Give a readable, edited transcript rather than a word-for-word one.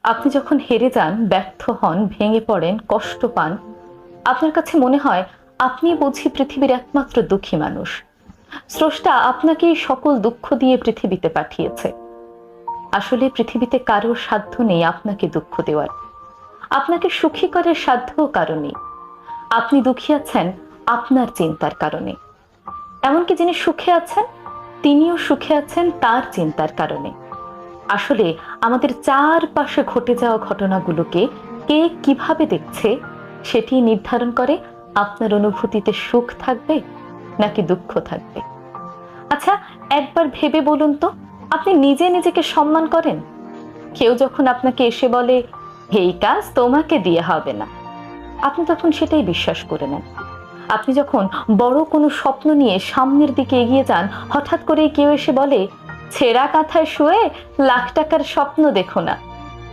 আপনি যখন হেরে যান, ব্যর্থ হন, ভেঙে পড়েন, কষ্ট পান, আপনার কাছে মনে হয় আপনি বুঝি পৃথিবীর একমাত্র দুঃখী মানুষ। স্রষ্টা আপনাকে এই সকল দুঃখ দিয়ে পৃথিবীতে পাঠিয়েছে। আসলে পৃথিবীতে কারোর সাধ্য নেই আপনাকে দুঃখ দেওয়ার, আপনাকে সুখী করার সাধ্যও কারো নেই। আপনি দুঃখী আছেন আপনার চিন্তার কারণে। এমনকি যিনি সুখে আছেন, তিনিও সুখে আছেন তার চিন্তার কারণে। আসলে আমাদের চারপাশে ঘটে যাওয়া ঘটনাগুলোকে কে কিভাবে দেখছে, সেটি নির্ধারণ করে আপনার অনুভূতিতে সুখ থাকবে নাকি দুঃখ থাকবে। আচ্ছা, একবার ভেবে বলুন তো, আপনি নিজে নিজেকে সম্মান করেন? কেউ যখন আপনাকে এসে বলে এই কাজ তোমাকে দিয়ে হবে না, আপনি তখন সেটাই বিশ্বাস করে নেন। আপনি যখন বড় কোনো স্বপ্ন নিয়ে সামনের দিকে এগিয়ে যান, হঠাৎ করে কেউ এসে বলে ছেঁড়া কাঁথায় শুয়ে লাখ টাকার স্বপ্ন দেখো না,